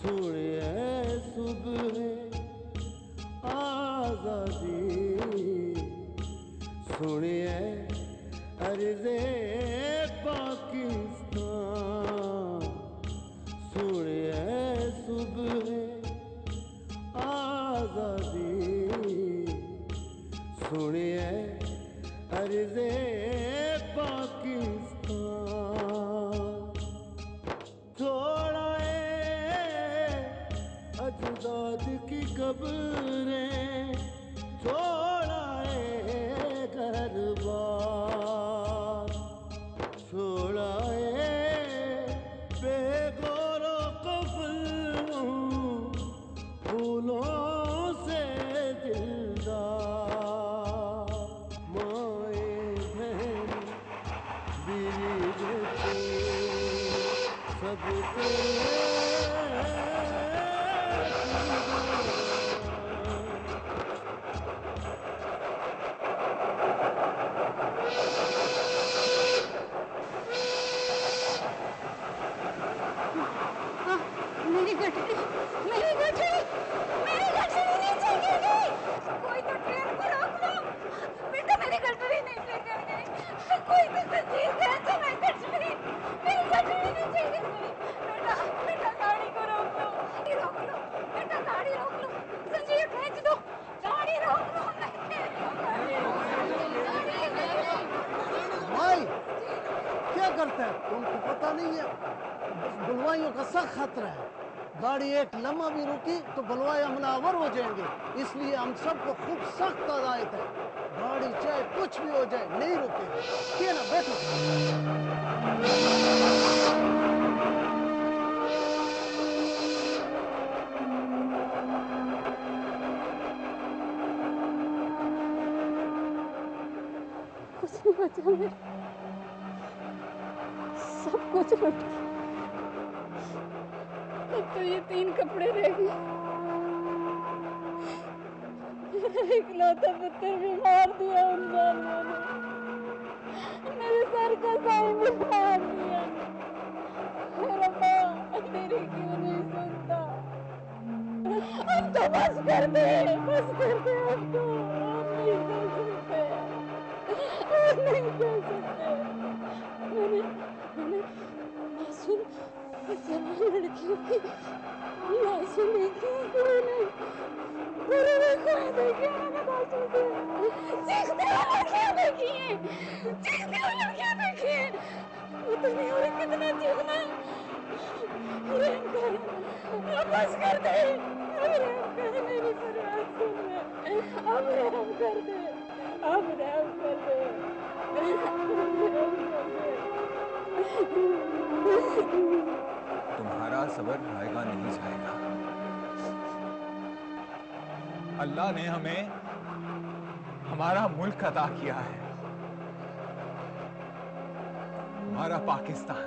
सुनिए सुबह आजादी, सुनिए अर्ज़े पाकिस्तान, सुनिए सुबह आजादी, सुनिए अर्ज़े पाकिस्तान। छोड़ा अजदाद की कब्रें, छोड़ा घर बार, छोड़ा बेगौरो कफन, फूलों से दिलदार। माए बहन बीवी बेटे सबके मेरी गठरी नीचे गिर गई। कोई तो ट्रेन को रोक लो बेटा, मेरी गठरी नीचे गिर गई। कोई तो संजीव कैसे मैं गठरी, मेरी गठरी नीचे गिर गई। बेटा बेटा गाड़ी को रोक लो, रोक लो बेटा, गाड़ी रोक लो। संजीव खींच दो, गाड़ी रोक लो। भाई क्या करता है, तुमको पता नहीं है बलवाइयों का सख्त खतरा है। गाड़ी एक लम्हा भी रुकी तो बलवाई हमलावर हो जाएंगे, इसलिए हम सबको खूब सख्त हदायत है, गाड़ी चाहे कुछ भी हो जाए नहीं रुकेगी। क्या ना बैठो। कुछ नहीं बचा मेरा, सब कुछ लुट गया। अब तो ये 3 कपड़े रह गए। मेरा इकलौता पुत्र भी मार दिया उन जानवरों ने, मेरे सर का साई भी मार दिया। मेरा माँ मेरी क्यों नहीं सुनता। अब तो बस कर दे, बस कर दे। अब तो नहीं कर सकते, नहीं कर सकते। मैंने मासूम जवान लड़कियों की लाशें देखी, कोई नहीं, कोई देखी मैंने लाशों से चीखते हुए लड़कियां देखी हैं, चीखते हुए लड़कियां देखी हैं। वो तो नहीं हो रही, कितना चीखना। रहम कर, अब बस कर दे, अब रहम कर, मेरी फरियाद सुन ले, अब रहम कर दे, अब रहम कर दे, रहम कर दे। तुम्हारा सब्र आएगा नहीं जाएगा। अल्लाह ने हमें हमारा मुल्क अता किया है, हमारा पाकिस्तान,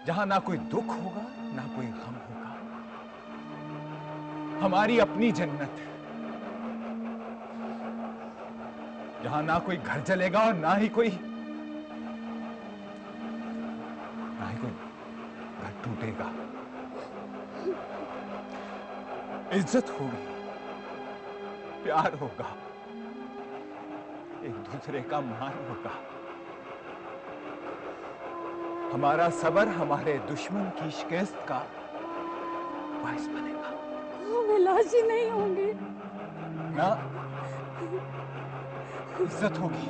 जहां ना कोई दुख होगा ना कोई गम होगा, हमारी अपनी जन्नत, जहां ना कोई घर जलेगा और ना ही कोई घर टूटेगा। इज्जत होगी, प्यार होगा, एक दूसरे का मान होगा। हमारा सब्र हमारे दुश्मन की शिकस्त का बाइस बनेगा। मैं लाशी नहीं होंगी ना, इज्जत होगी,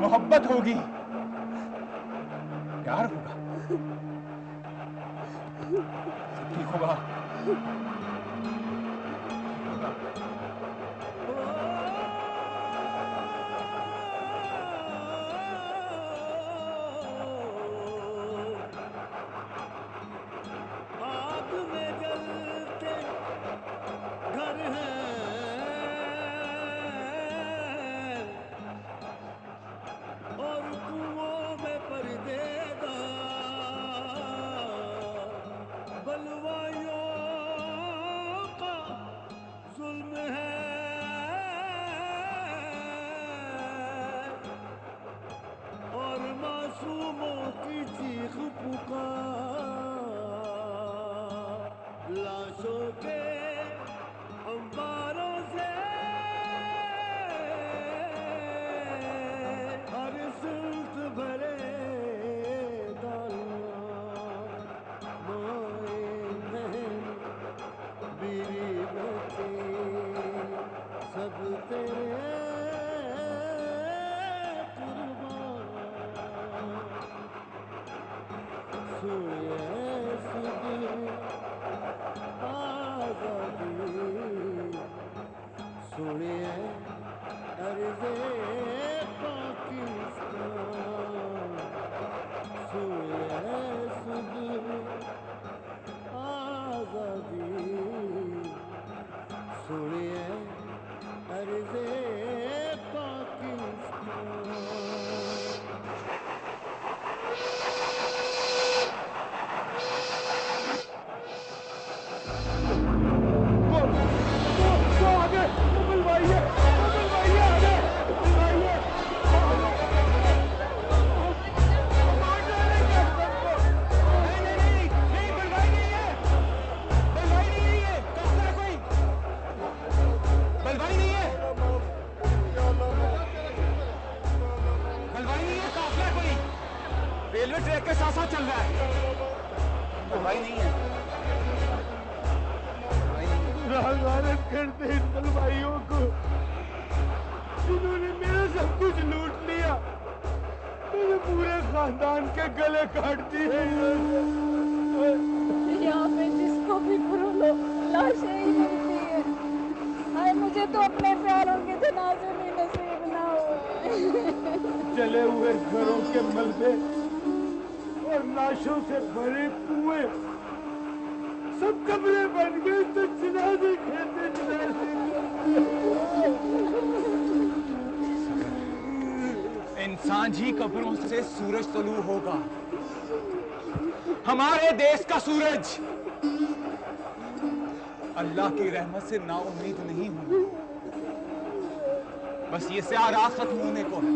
मोहब्बत होगी, प्यार होगा, सब ठीक होगा। आग में जलते घर हैं और कुओं में पर्देदार, बलवाइयों का जुल्म है और मासूमों की चीख पुकार। सुनिए आज़ादी सुनिए अर्ज़े पाकिस्तान सुनिए आज़ादी सुनिए अर्ज़े पाकिस्तान रेलवे ट्रैक के साथ साथ चल रहा है। भाई नहीं है, गारत करते इन तलवाइयों को जिन्होंने मेरा सब कुछ लूट लिया, मेरे पूरे खानदान के गले काट दिए। यहाँ पे जिसको भी भरो लो लाशें ही मिलती है। हाय मुझे तो अपने प्यारों के जनाजे भी नसीब ना हुए। जले हुए घरों के मलबे और लाशों से भरे कुएं सब कमरे बन गए, तो जनाजे कहते जनाजे। इंसान ही कब्रों से सूरज तलू होगा, हमारे देश का सूरज। अल्लाह की रहमत से नाउम्मीद नहीं हूं, बस ये स्यारा खत्म होने को है।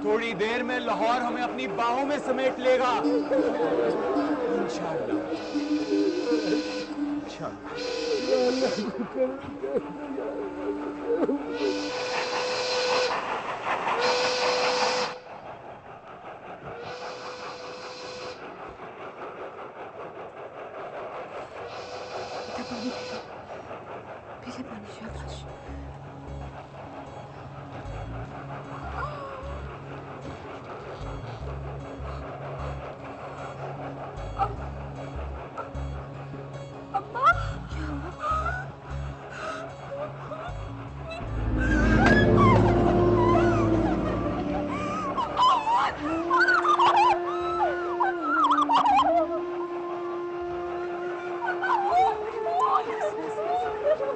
थोड़ी देर में लाहौर हमें अपनी बाहों में समेट लेगा, इंशाअल्लाह। पीछे पानी शाबाश। अम्मा क्या हुआ?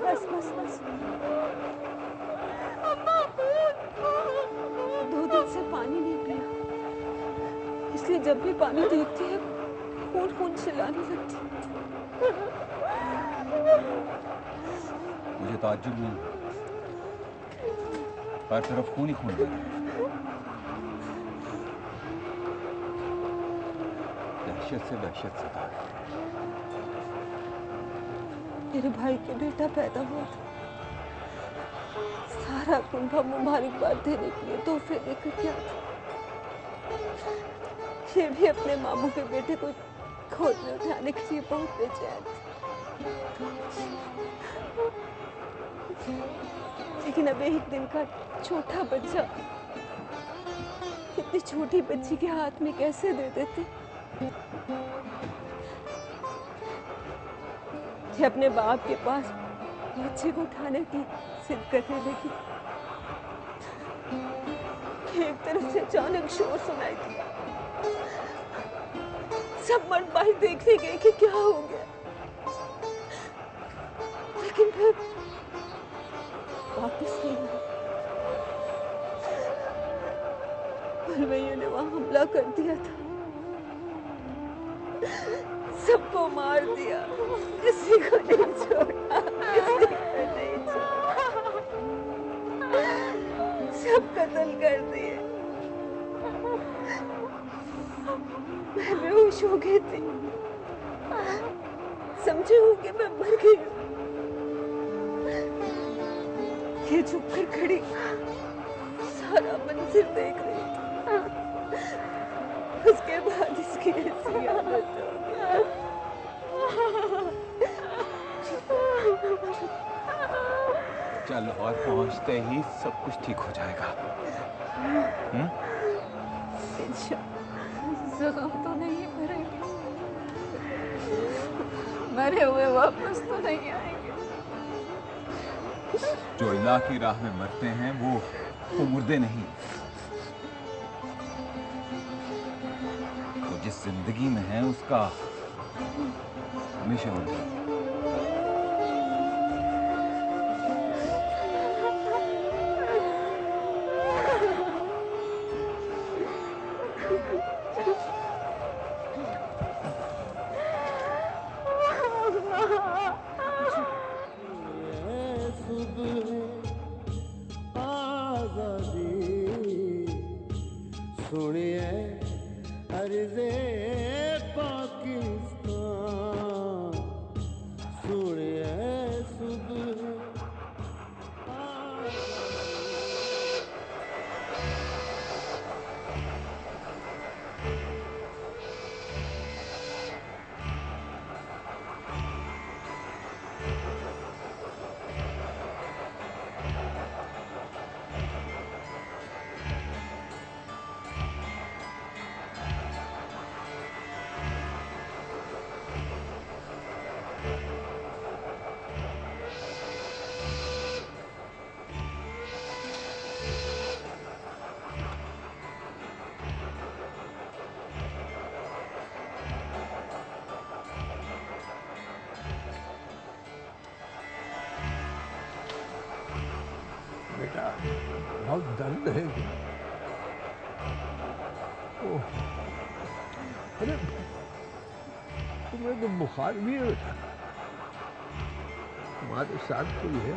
बस बस बस। 2 दिन से पानी नहीं पिया, इसलिए जब भी पानी देखती है खून खून चिल्लाने लगती है। मुझे ताज्जुब नहीं, हर तरफ खून ही खून है। दहशत से था। मेरे भाई के बेटा पैदा हुआ था, सारा कुंभा मुबारकबाद देने के लिए तोहफे लेकर गया था। ये भी अपने मामू के बेटे को गोद में उठाने के लिए बहुत बेचैन थी। लेकिन अब 1 दिन का छोटा बच्चा इतनी छोटी बच्ची के हाथ में कैसे दे देते? ये अपने बाप के पास बच्चे को उठाने की जिद करने लगी कि एक तरफ से अचानक शोर सुनाई दिया। सब मन बाहर देखने गए कि क्या हो गया, लेकिन फिर वापस नहीं आए। बलवैया ने वहां हमला कर दिया था, सबको मार दिया, किसी को नहीं छोड़ा, किसी को नहीं छोड़ा, सब कत्ल कर दिए। मैं बेहोश हो गई थी, समझे होंगे मैं मर गई हूँ। ये चुप कर खड़ी सारा मंजिल देख रही थी। उसके बाद इसकी ऐसी हालत हो गई। चल, और पहुंचते ही सब कुछ ठीक हो जाएगा। जख्म तो नहीं भरेंगे, मरे हुए वापस तो नहीं आएंगे। जो अल्लाह की राह में मरते हैं वो मुर्दे नहीं, वो जिस जिंदगी में है उसका हमेशा वही। सुनिए अर्ज़े पाकिस्तान, सुनिए सुबह बेटा बहुत दर्द है। ओह, अरे तुम्हें तो बुखार भी है बेटा, तुम्हारे साथ कोई है?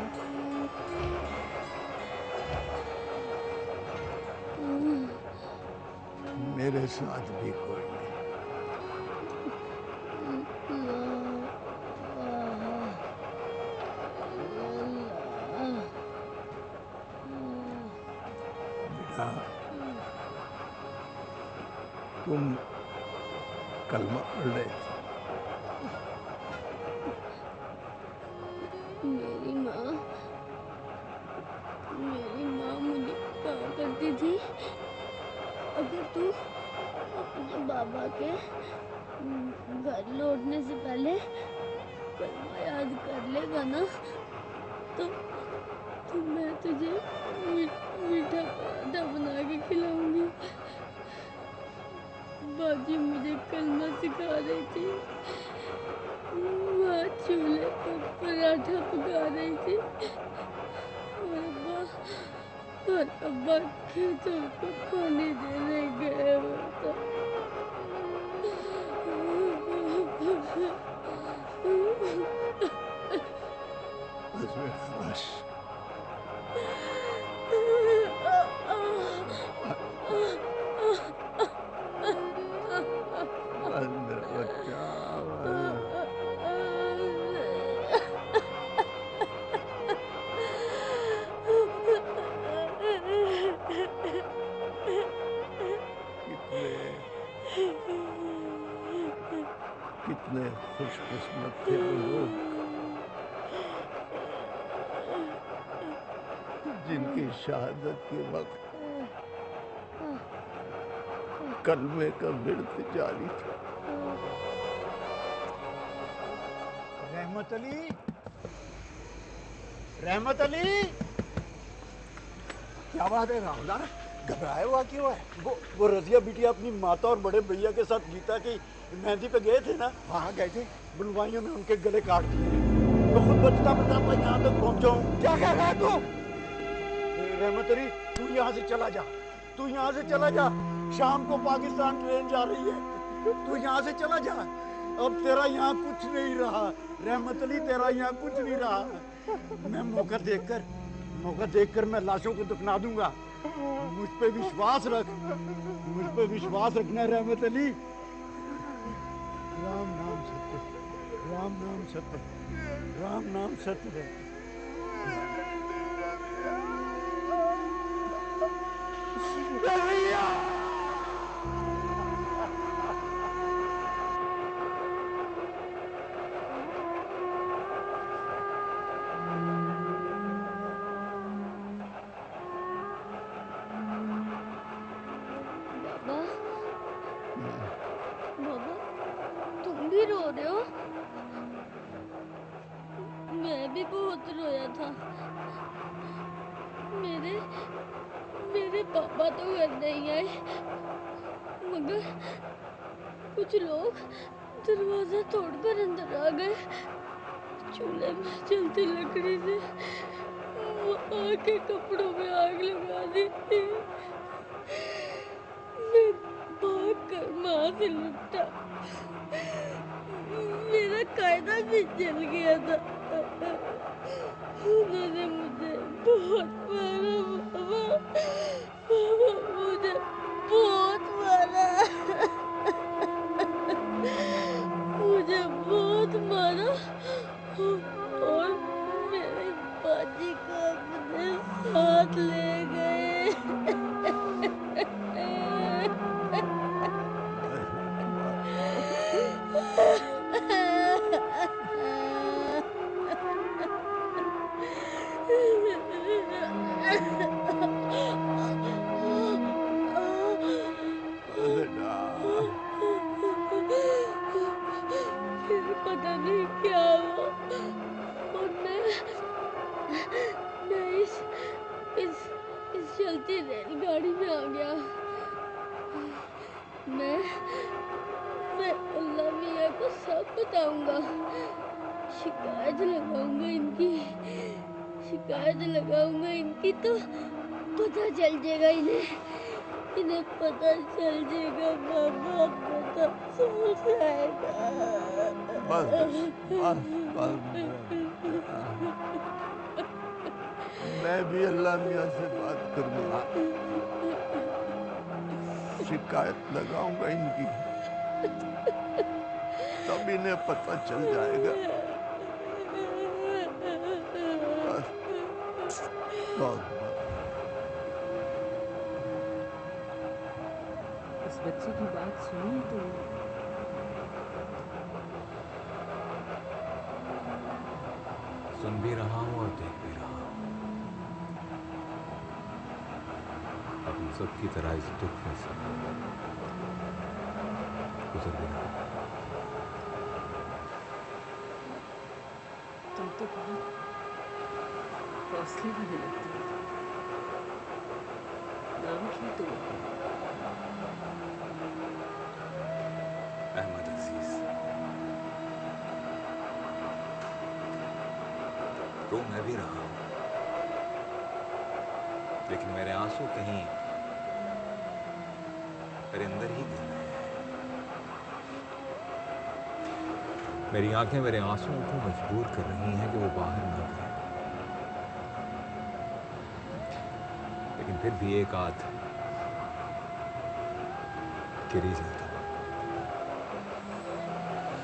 मेरे साथ भी कोई नहीं। बेटा तुम कलमा पढ़ रहे थे। मेरी माँ मुझे कहा करती थी, अगर तू अपने बाबा के घर लौटने से पहले कलमा याद कर लेगा ना, तो मैं तुझे मीठा पराठा बना के खिलाऊंगी। बाजी मुझे कलमा सिखा रही थी, माँ चूल्हे पर पराठा पका रही थी, और अब्बा खेतों को पानी देने गए हुए थे। बस बेटा बस। बस मेरा बच्चा कितने खुशकिस्मत थे वो लोग जिनकी शहादत के वक्त कलमे का विर्द जारी था। रहमत अली, रहमत अली, क्या बात है रामदान, घबराया हुआ क्यों है? वो रजिया बिटिया अपनी माता और बड़े भैया के साथ गीता की मेहंदी पे गए थे ना? हाँ गए थे। बुलवाइयों ने उनके गले काट दिए। तो खुद बचता बचता यहाँ तक पहुँचा हूँ। क्या कह रहा है तू? रहमत अली, तू यहाँ से चला जा, तू यहाँ से चला जा। शाम को पाकिस्तान ट्रेन जा रही है, तू यहाँ से चला जा। अब तेरा यहाँ कुछ नहीं रहा रहमत अली, तेरा यहाँ कुछ नहीं रहा। मैं मौका देखकर मैं लाशों को दफना दूंगा। मुझ पे विश्वास रख, मुझ पे विश्वास रखना रहमत अली। राम नाम सत्य, राम नाम सत्य, राम नाम सत्य है। बाबा भी रो रहे हो? मैं भी बहुत रोया था। मेरे पापा तो घर नहीं आए, मगर कुछ लोग दरवाजा तोड़कर अंदर आ गए। चूल्हे में जलती लकड़ी से माँ के कपड़ों में आग लगा दी। मैं भाग कर माँ से लुटा। मेरा कायदा भी जल गया था। उन्होंने मुझे बहुत मारा पापा, मुझे बहुत मारा। मुझे बहुत मारा और मेरे बाजी को अपने साथ ले गए। फिर पता नहीं क्या हुआ और मैं इस चलती रेलगाड़ी में आ गया। मैं अल्लाह मियाँ को सब बताऊंगा। शिकायत लगाऊंगा इनकी तो पता चल जाएगा इन्हें पता चल जाएगा बाबा, पता चल जाएगा। मैं भी अल्लाह मियाँ से बात करूंगा, शिकायत लगाऊंगा इनकी, तब इन्हें पता चल जाएगा। इस बच्चे की बात सुनी तो सुन भी रहा हूं और देख भी रहा हूं। अब सबकी तरह इस दुख में से गुजर भी रहा हूं। तुम तो बहुत हौसले वाले लगते हो। नाम क्या तुम्हारा? अहमद अजीज। रो मैं भी रहा हूं, लेकिन मेरे आंसू कहीं मेरे अंदर ही गिर रहे हैं। मेरी आंखें मेरे आंसुओं को मजबूर कर रही हैं कि वो बाहर ना गिरे, लेकिन फिर भी एक आध गिर ही जाता है।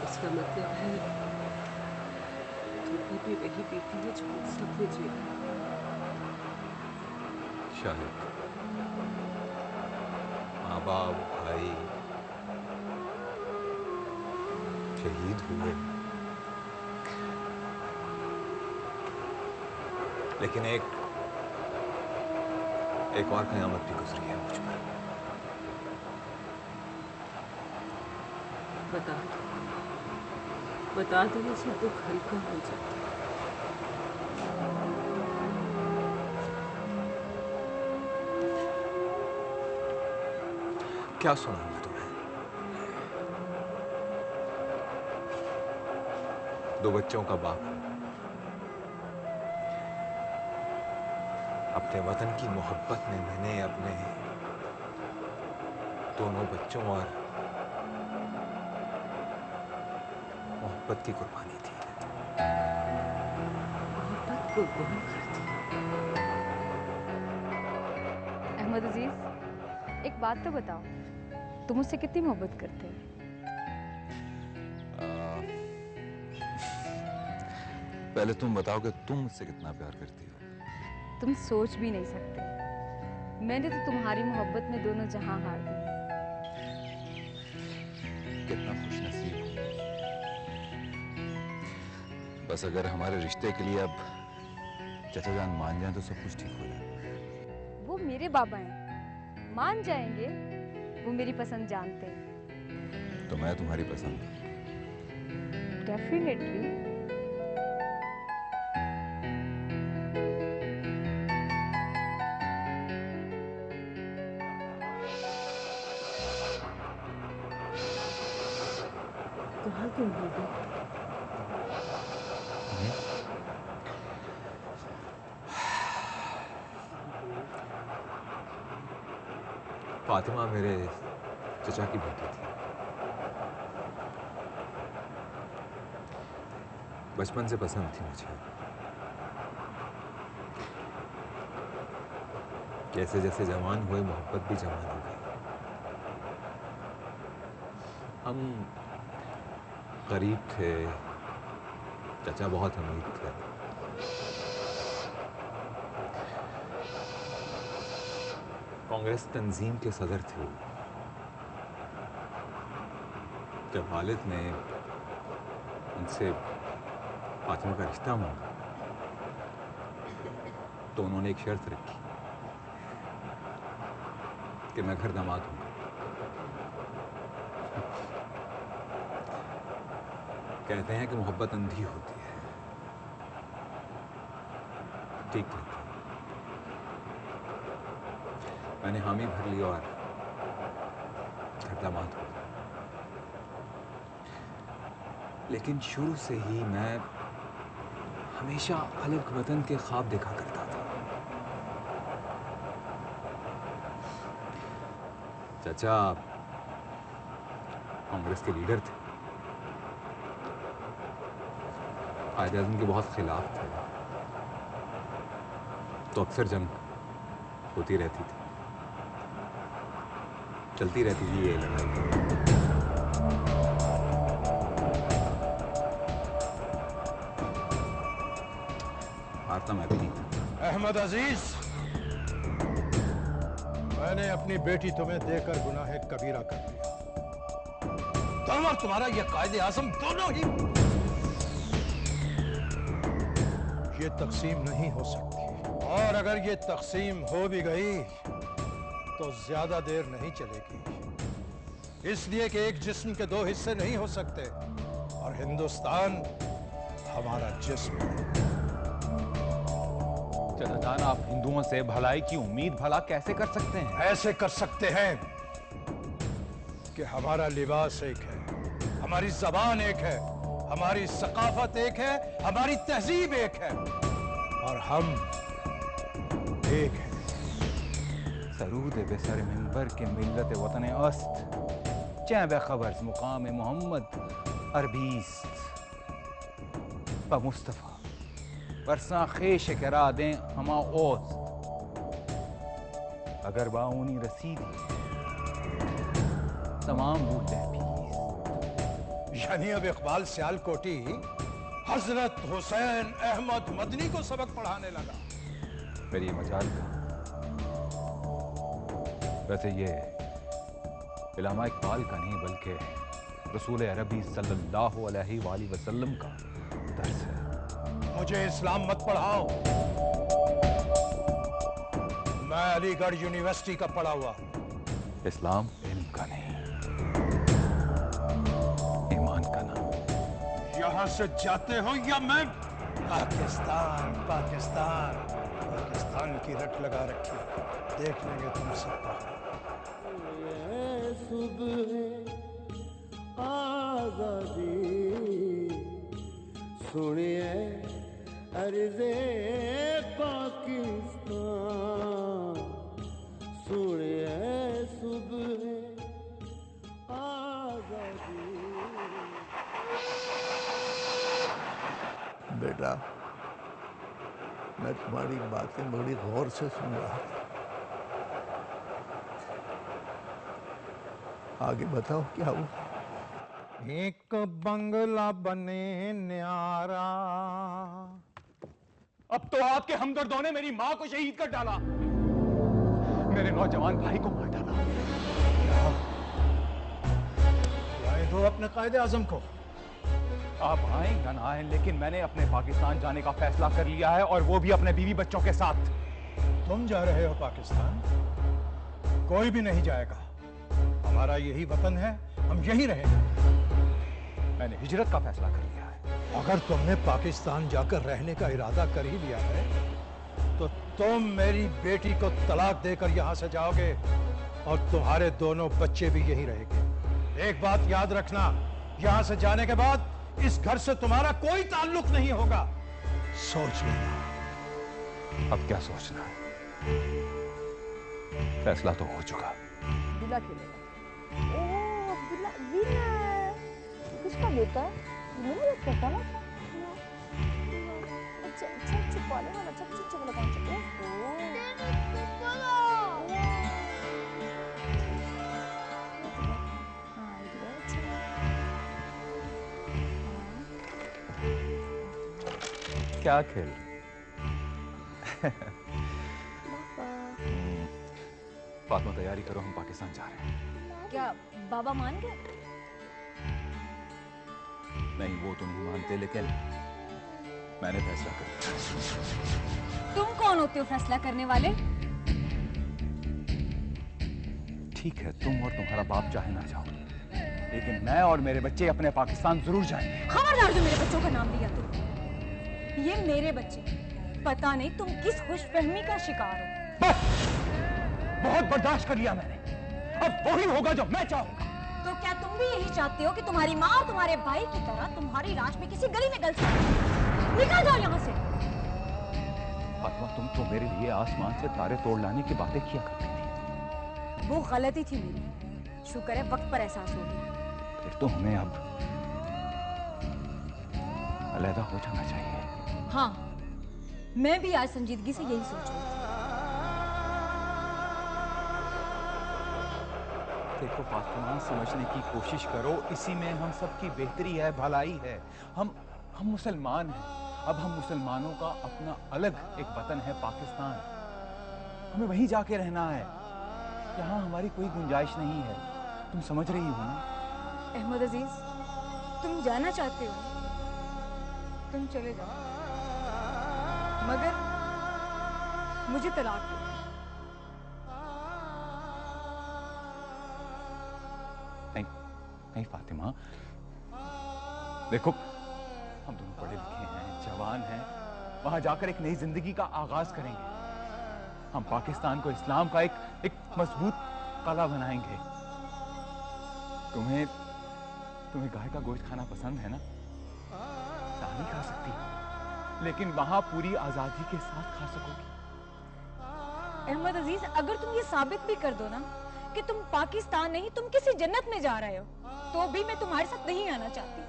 इसका मतलब है तुम पर भी वही बीती है जो हम सबने जिया। शायद माँ बाप भाई शहीद हुए, लेकिन एक और कयामत भी गुजरी है मुझ पर। बता देने से दुख हल्का हो जाता है। क्या सुनाऊं मैं तुम्हें? 2 बच्चों का बाप हूं। अपने वतन की मोहब्बत में मैंने अपने दोनों बच्चों और मोहब्बत की कुर्बानी दी। मोहब्बत कुर्बान कर दी। अहमद अजीज, एक बात तो बताओ, तुम मुझसे कितनी मोहब्बत करते हो? पहले तुम बताओ कि तुम मुझसे कितना प्यार करती हो। तुम सोच भी नहीं सकते, मैंने तो तुम्हारी मोहब्बत में दोनों जहां हार दिए। कितना खुशनसीब हूं। बस अगर हमारे रिश्ते के लिए अब चाचा जान मान जाए तो सब कुछ ठीक हो जाए। वो मेरे बाबा हैं, मान जाएंगे। वो मेरी पसंद जानते हैं। तो मैं तुम्हारी पसंद हूं। डेफिनेटली। कहाँ तुम होगे? फातिमा मेरे चचा की बेटी थी। बचपन से पसंद थी मुझे। जैसे जैसे जवान हुए मोहब्बत भी जवान हो गई। हम गरीब थे, चचा बहुत अमीर थे। कांग्रेस तंजीम के सदर थे। जब वालिद ने उनसे फातिमा का रिश्ता मांगा तो उन्होंने एक शर्त रखी कि मैं घर दामाद हूंगा। कहते हैं कि मोहब्बत अंधी होती है। ठीक कहते हैं। मैंने हामी भर ली और घर दामाद हो गया। लेकिन शुरू से ही मैं हमेशा अलग वतन के ख्वाब देखा करता था। चाचा कांग्रेस के लीडर थे, कायदे-ए-आज़म के बहुत खिलाफ थे, तो अक्सर जंग होती रहती थी, चलती रहती थी ये लड़ाई। हारता मैं भी नहीं था। अहमद अजीज, मैंने अपनी बेटी तुम्हें देकर गुनाह कबीरा कर दिया। तुम और तुम्हारा यह कायदे-ए-आज़म दोनों ही ये तकसीम नहीं हो सकती, और अगर ये तकसीम हो भी गई तो ज्यादा देर नहीं चलेगी, इसलिए कि एक जिस्म के दो हिस्से नहीं हो सकते, और हिंदुस्तान हमारा जिस्म है। चाचा, आप हिंदुओं से भलाई की उम्मीद भला कैसे कर सकते हैं? ऐसे कर सकते हैं कि हमारा लिबास एक है, हमारी जबान एक है, हमारी सकाफत एक है, हमारी तहजीब एक है, और हम एक हैं। सरूद बेसर मिंबर के मिल्लत वतन अस्त चै बेखबर मुकाम मोहम्मद अरबीस्त ब मुस्तफ़ा बरसा खेश करा दें हमा ओज अगर बाऊनी रसीदी तमाम बूटे यानी अब इकबाल सियालकोटी हजरत हुसैन अहमद मदनी को सबक पढ़ाने लगा। मेरी मजाल का वैसे ये इलामा इकबाल का नहीं बल्कि रसूल अरबी सल्लल्लाहु अलैहि वसल्लम का दर्स है। मुझे इस्लाम मत पढ़ाओ, मैं अलीगढ़ यूनिवर्सिटी का पढ़ा हुआ। इस्लाम इल्म का नहीं, ईमान का नाम। यहां से जाते हो या मैं पाकिस्तान पाकिस्तान पाकिस्तान की रट लगा रखी, देख लेंगे तुम सबको। सुबह आजादी सुनिए अर्ज़े पाकिस्तान, सुनिए सुबह आजादी। बेटा, मैं तुम्हारी बातें बड़ी गौर से सुन रहा था। आगे बताओ क्या हुआ? एक बंगला बने न्यारा। अब तो आपके हमदर्दों ने मेरी मां को शहीद कर डाला, मेरे नौजवान भाई को मार डाला। लाए दो अपने कायदे-ए-आज़म को। आप आए या ना आए, लेकिन मैंने अपने पाकिस्तान जाने का फैसला कर लिया है, और वो भी अपने बीवी बच्चों के साथ। तुम जा रहे हो पाकिस्तान? कोई भी नहीं जाएगा। हमारा यही वतन है, हम यहीं रहेंगे। मैंने हिजरत का फैसला कर लिया है। अगर तुमने पाकिस्तान जाकर रहने का इरादा कर ही लिया है तो तुम मेरी बेटी को तलाक देकर यहां से जाओगे और तुम्हारे दोनों बच्चे भी यहीं रहेंगे। एक बात याद रखना, यहां से जाने के बाद इस घर से तुम्हारा कोई ताल्लुक नहीं होगा। सोच लेना। अब क्या सोचना है, फैसला तो हो चुका। अब्दुल्ला खेलेगा। ओह अब्दुल्ला विनर। किसका बेटा है? मुझे नहीं पता ना। अच्छा अच्छा छुपाने वाला, अच्छा अच्छा वाला कौन सा? क्या खेल? फातिमा तैयारी करो, हम पाकिस्तान जा रहे हैं। क्या बाबा मान गए? नहीं, वो तो नहीं मानते, लेकिन मैंने फैसला कर लिया। तुम कौन होते हो फैसला करने वाले? ठीक है, तुम और तुम्हारा बाप चाहे ना जाओ, लेकिन मैं और मेरे बच्चे अपने पाकिस्तान जरूर जाएंगे। खबरदार जो मेरे बच्चों का नाम लिया तुम। ये मेरे बच्चे, पता नहीं तुम किस खुशफहमी का शिकार हो। बस, बहुत बर्दाश्त कर लिया मैंने, अब वही होगा जो मैं चाहूंगा। तो क्या तुम भी यही चाहते हो कि तुम्हारी माँ और तुम्हारे भाई की तरह तुम्हारी लाश में किसी गली में गल जाए? निकल जाओ यहाँ से। फातिमा, तुम तो मेरे लिए आसमान से तारे तोड़ लाने की बातें किया करती थी। वो गलती थी मेरी, शुक्र है वक्त पर एहसास हो गया। फिर तो हमें अब अलहदा हो जाना चाहिए। हाँ, मैं भी आज संजीदगी से यही सोच रही थी। देखो फातिमा, समझने की कोशिश करो, इसी में हम सबकी बेहतरी है, भलाई है। हम मुसलमान हैं। अब हम मुसलमानों का अपना अलग एक वतन है पाकिस्तान, हमें वहीं जाके रहना है। यहाँ हमारी कोई गुंजाइश नहीं है, तुम समझ रही हो ना? अहमद अजीज, तुम जाना चाहते हो? तुम चले जाओ, मगर मुझे तलाक दो। नहीं फातिमा, देखो हम दोनों पढ़े लिखे हैं, जवान हैं, वहां जाकर एक नई जिंदगी का आगाज करेंगे। हम पाकिस्तान को इस्लाम का एक मजबूत कला बनाएंगे। तुम्हें गाय का गोश्त खाना पसंद है ना? नहीं खा सकती, लेकिन वहां पूरी आजादी के साथ खा सकोगी। अहमद अजीज, अगर तुम ये साबित भी कर दो ना कि तुम पाकिस्तान नहीं, तुम किसी जन्नत में जा रहे हो, तो भी मैं तुम्हारे साथ नहीं आना चाहती।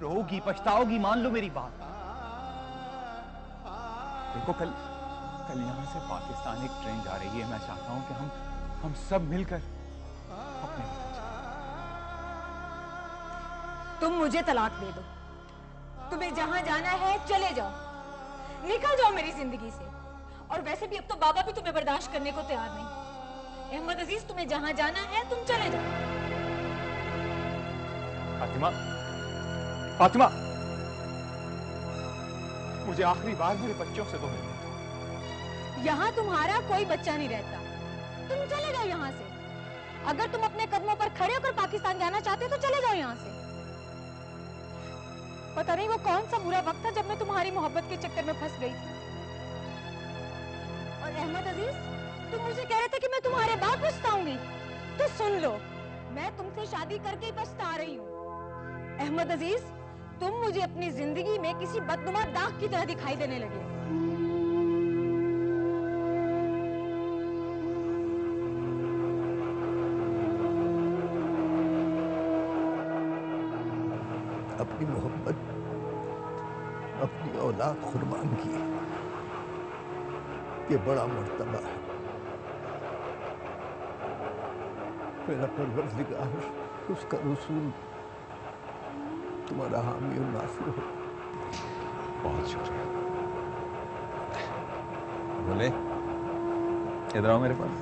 रोगी, पछताओगी, मान लो मेरी बात। देखो कल यहां से पाकिस्तान एक ट्रेन जा रही है। मैं चाहता हूं कि हम सब मिलकर अपने वतन जाएं। तुम मुझे तलाक दे दो, तुम्हें जहां जाना है चले जाओ, निकल जाओ मेरी जिंदगी से। और वैसे भी अब तो बाबा भी तुम्हें बर्दाश्त करने को तैयार नहीं। अहमद अजीज, तुम्हें जहां जाना है तुम चले जाओ। फातिमा, मुझे आखिरी बार मेरे बच्चों से तो मिलने दो। यहाँ तुम्हारा कोई बच्चा नहीं रहता, तुम चले जाओ यहाँ से। अगर तुम अपने कदमों पर खड़े होकर पाकिस्तान जाना चाहते हो तो चले जाओ यहाँ से। पता नहीं वो कौन सा बुरा वक्त था जब मैं तुम्हारी मोहब्बत के चक्कर में फंस गई थी। और अहमद अजीज, तुम मुझे कह रहे थे कि मैं तुम्हारे बाद पछताऊंगी, तो सुन लो, मैं तुमसे शादी करके ही पछता रही हूँ। अहमद अजीज, तुम मुझे अपनी जिंदगी में किसी बदनुमा दाग की तरह दिखाई देने लगे। अपनी मोहब्बत अपनी औलाद कुर्बान की, ये बड़ा मर्तबा है। मेरा परवरदिगार, उसका रसूल तुम्हारा हामी और नासिर हो। बहुत शुक्रिया। बोले, इधर आओ मेरे पास।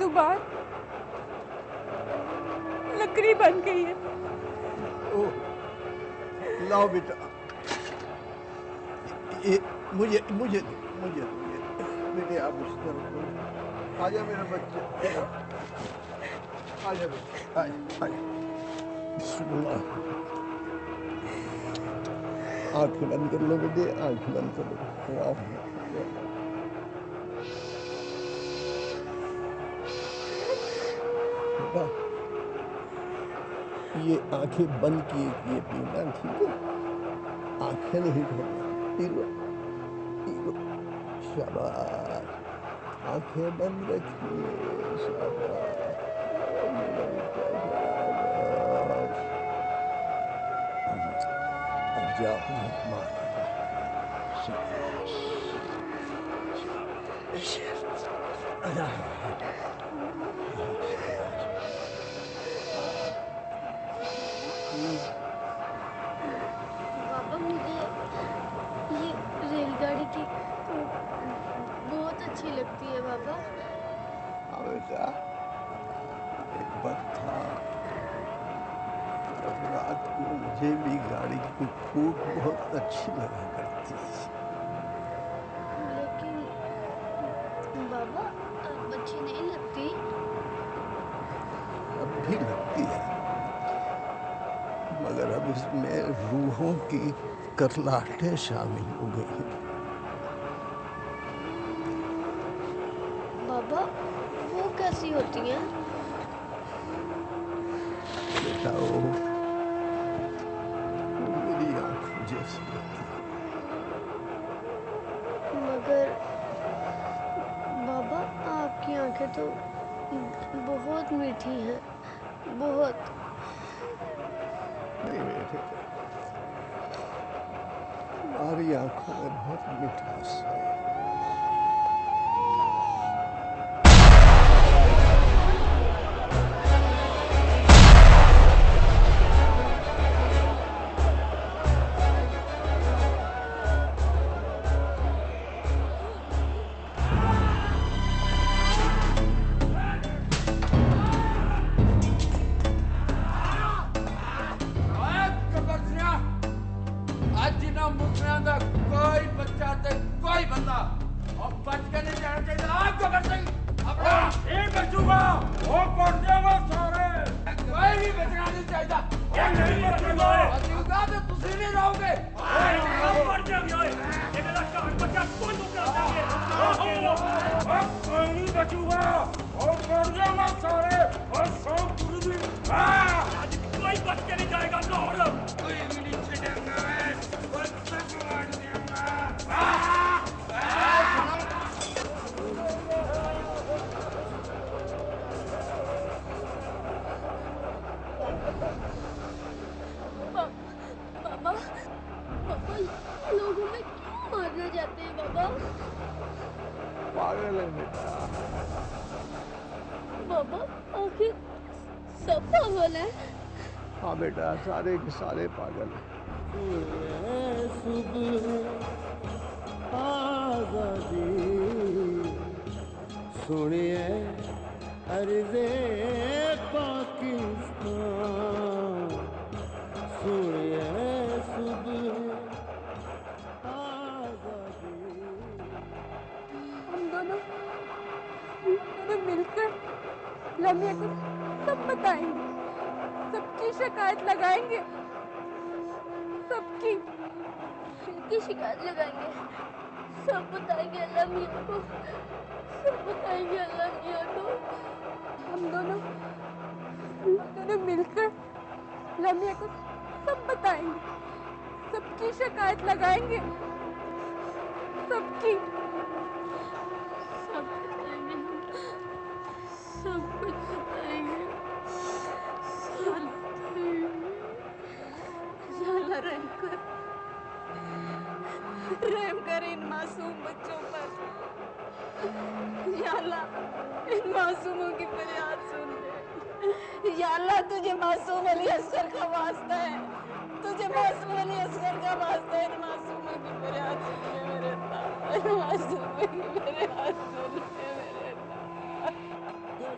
जुबान लकड़ी बन गई है। ओ, लाओ बेटा, ये मुझे मुझे मुझे बेटे, आप इस तरफ आजा मेरा बच्चा, आजा बेटा, आजा आजा। बिस्मिल्लाह, आँखें बंद कर लो बेटे, आँखें बंद कर लो। वाह, बेटा ये आंखें बंद किए पीना, ठीक है? आंखें नहीं खोलना, पी लो पी लो। शाबाश, आंखें बंद रखिए, शाबाश, अब जाओ माँ के पास। शाबाश, पापा मुझे ये रेलगाड़ी की बहुत अच्छी लगती है पापा। हाँ बेटा, एक वक्त था जब रात को मुझे भी गाड़ी की कूक बहुत अच्छी लगा करती थी। लेकिन बाबा अब अच्छी नहीं लगती। अब भी लगती है, मगर अब इसमें रूहों की करलाहटें शामिल हो गई हैं। बाबा वो कैसी होती हैं? बेटा वो मेरी आंखों जैसी होती है। मगर बाबा आपकी आंखें तो बहुत मीठी हैं, बहुत। नहीं बेटे, तुम्हारी आंखों में बहुत मिठास है। बाबा पापा लोगों में क्यों मारना चाहते हैं बाबा? पागल है बेटा। बाबा आखिर सब पागल है? हाँ बेटा, सारे के सारे पागल हैं। आजादी सुनिए अर्ज़े पाकिस्तान, सुनिए सुबह आजादी। हम दोनों मिलकर लम्हे को सब बताएंगे, सबकी शिकायत लगाएंगे, सबकी शिकायत लगाएंगे, सब बताएंगे अल्लाह मियां को, सब बताएंगे अल्लाह मियां को। हम दोनों मिलकर लम्हे को सब बताएंगे, सबकी शिकायत लगाएंगे, सबकी सब बताएंगे, सब कुछ बताएंगे, सब बताएंगे। या अल्लाह रहम कर इन मासूम बच्चों पर। या अल्लाह इन मासूमों की फरियाद सुन ले। या अल्लाह तुझे मासूम अली असगर का वास्ता है, तुझे मासूम अली असगर का वास्ता है, इन मासूमों की फरियाद सुन ले मेरे अल्लाह, इन मासूमों की फरियाद सुन ले मेरे अल्लाह।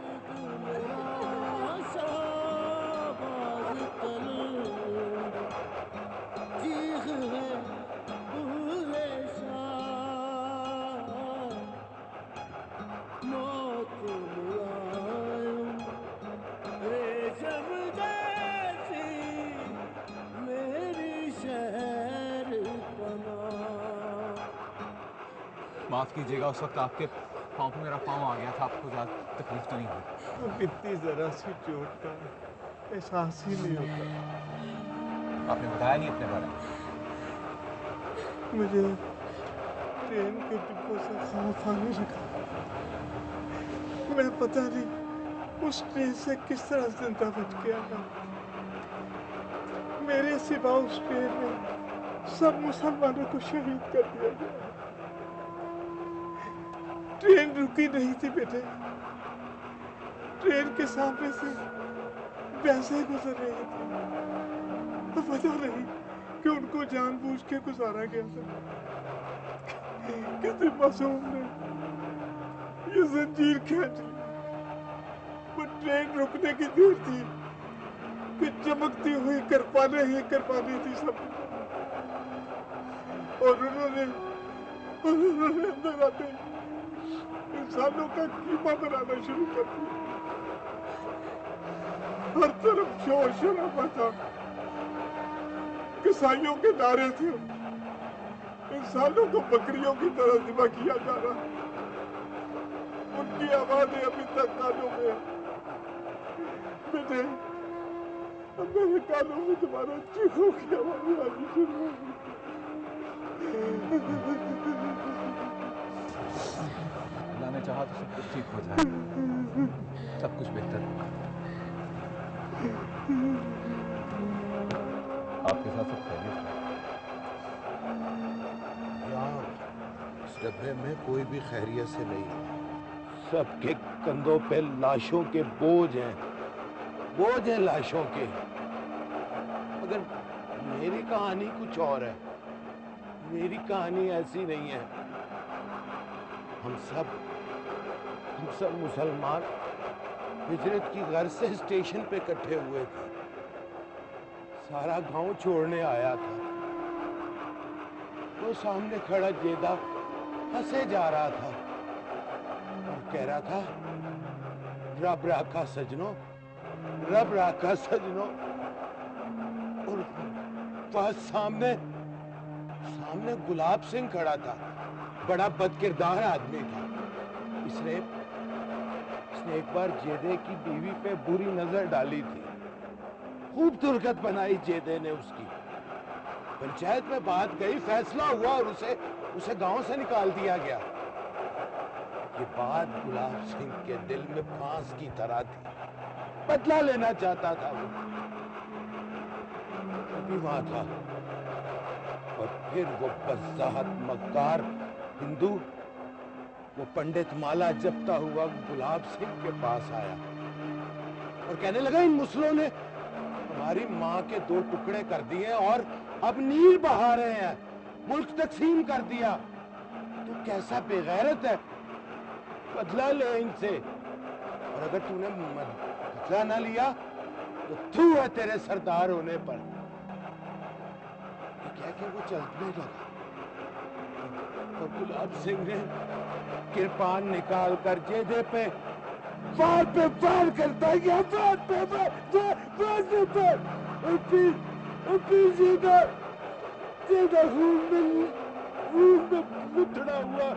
माफ कीजिएगा, उस वक्त आपके पाँव पे मेरा पाँव आ गया था। आपको ज़्यादा तकलीफ तो नहीं हुई? इतनी जरा सी चोट का एहसास ही नहीं होता। आपने बताया नहीं अपने बारे में? मुझे ट्रेन के डिब्बों से खौफ आने लगा। मैं पता नहीं उस ट्रेन से किस तरह जिंदा बच गया था। मेरे सिवा उस ट्रेन में सब मुसलमानों को शहीद कर दिया गया। ट्रेन रुकी नहीं थी बेटे। ट्रेन के सामने से वैसे ही गुजर रही थी। तो पता नहीं कि उनको जानबूझ के गुजारा गया था। किसी मासूम ने ये जंजीर खींच ली। वो ट्रेन रुकने की देर थी कि चमकती हुई करपाने ही करपानी थी सब। और उन्होंने अंदर आते इंसानों का कीमा बनाना शुरू कर दिया। हर तरफ शोर शराबा था, कसाईयों के नारे थे, इंसानों को बकरियों की तरह ज़िबा किया जा रहा। उनकी आवाजें अभी तक कानों में। बेटे, अब मेरे कानों में तुम्हारा चीखों की आवाज़ें आनी शुरू हो गई। अल्लाह ने चाहा तो सब कुछ ठीक हो जाए, सब कुछ बेहतर होगा। आपके साथ सब खैरियत है? यहाँ इस डब्बे में कोई भी खैरियत से नहीं है। सबके कंधों पे लाशों के बोझ हैं लाशों के। मगर मेरी कहानी कुछ और है। मेरी कहानी ऐसी नहीं है। हम सब मुसलमान हिजरत की गर्ज से स्टेशन पे इकट्ठे हुए थे। सारा गांव छोड़ने आया था। वो सामने खड़ा जेदा हंसे जा रहा था और कह रहा था, रब राखा सजनों, रब राखा सजनों। और वहां सामने गुलाब सिंह खड़ा था। बड़ा बदकिरदार आदमी था। इसने एक बार जेदे की बीवी पे बुरी नजर डाली थी। खूब दुर्गत बनाई जेदे ने उसकी। पंचायत में बात गई, फैसला हुआ और उसे गांव से निकाल दिया गया। ये बात गुलाब सिंह के दिल में फांस की तरह थी। बदला लेना चाहता था वो। अभी वहां था और फिर वो बदसाहत मक्कार हिंदू, वो पंडित माला जपता हुआ गुलाब सिंह के पास आया और कहने लगा, इन मुसलों ने हमारी माँ के 2 टुकड़े कर दिए और अब नील बहा रहे हैं, मुल्क तकसीम कर दिया। तू कैसा बेगैरत है, बदला ले इनसे। और अगर तूने बदला ना लिया तो तू है तेरे सरदार होने पर। क्या कि वो चलने लगा और गुलाब सिंह ने किरपान निकाल कर जेदे पे वार करता गया। जेदा खून में मुठड़ा हुआ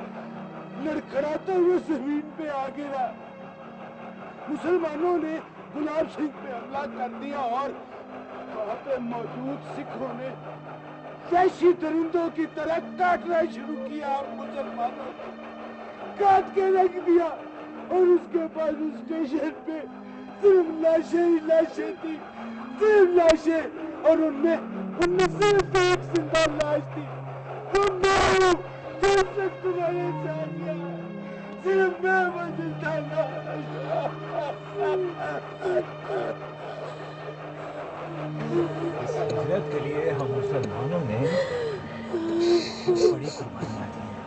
लड़खड़ाता हुआ जमीन पे आ गिरा। मुसलमानों ने गुलाब सिंह पे हमला कर दिया और वहां पे मौजूद सिखों ने वैशी दरिंदों की तरह काटना शुरू किया। मुसलमानों ने काट के रख दिया और उसके बाद उस स्टेशन पे सिर्फ लाशें ही लाशें थी, सिर्फ लाशें। और उनमें सिर्फ एक जिंदा लाश थी। तुम्हारे साथ सिर्फ मैं जिंदा इस हिजरत के लिए हम मुसलमानों ने बड़ी कुर्बानियां दी हैं।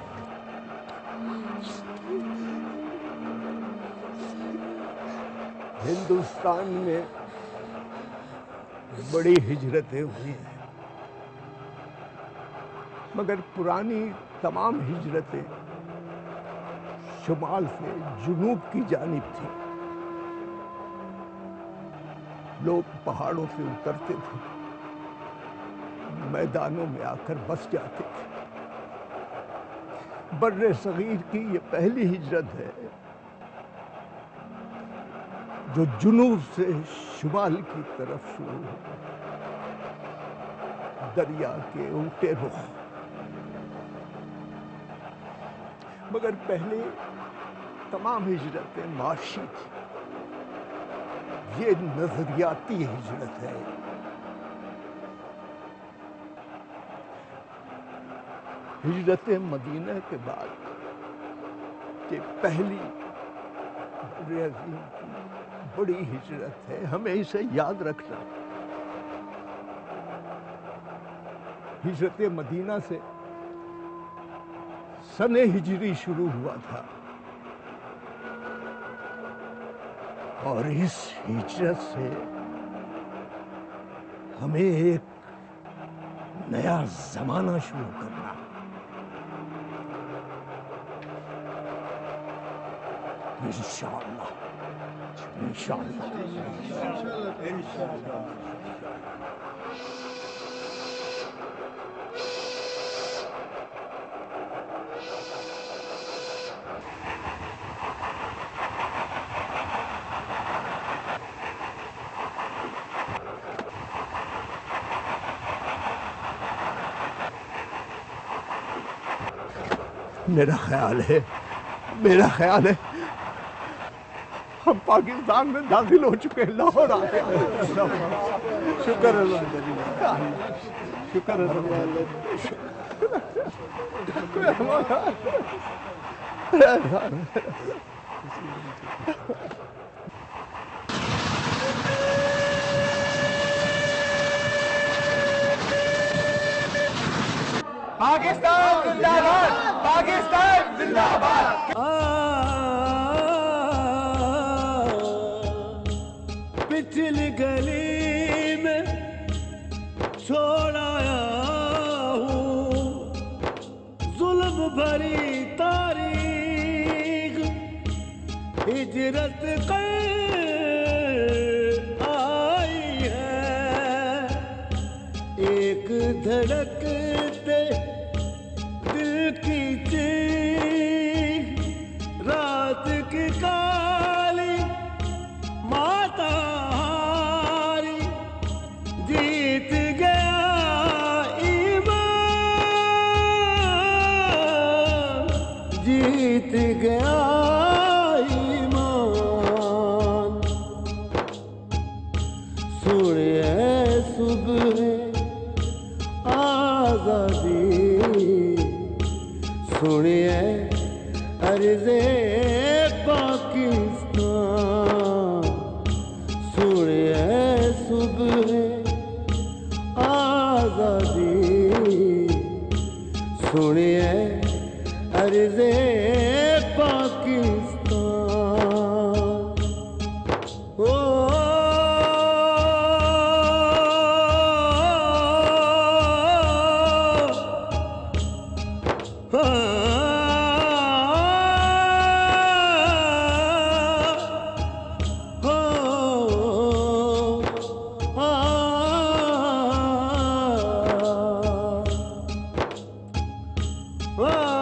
हिंदुस्तान में बड़ी हिजरतें हुई हैं, मगर पुरानी तमाम हिजरतें शुमाल से जुनूब की जानिब थी। लोग पहाड़ों से उतरते थे, मैदानों में आकर बस जाते थे। बर्रे सगीर की ये पहली हिजरत है जो जुनूब से शुमाल की तरफ शुरू हुई, दरिया के उल्टे रुख। मगर पहले तमाम हिजरतें माशी थी, ये नजरियाती हिजरत है। हिजरत मदीना के बाद ये पहली बर्रे अज़ीम की बड़ी हिजरत है, हमें इसे याद रखना। हिजरत मदीना से सने हिजरी शुरू हुआ था और इस हिजरत से हमें एक नया जमाना शुरू करना। इंशाअल्लाह, इंशाअल्लाह। मेरा ख्याल है हम पाकिस्तान में दाखिल हो चुके हैं, लाहौर आ गए। शुक्र अल्लाह, शुक्र पाकिस्तान जिंदाबाद, पाकिस्तान जिंदाबाद। पिछली गली में छोड़ आया हूँ जुल्म भरी तारीख, हिजरत कर आई है एक धड़कते दिल की चीख, रात की काली माता हारी, जीत गया ईमान, जीत गया ईमान। सुनिए सुबह आजादी, सुनिए अर्ज़े पाकिस्तान, सुनिए सुबह आजादी, सुनिए अर्ज़े पाकिस्तान। Oh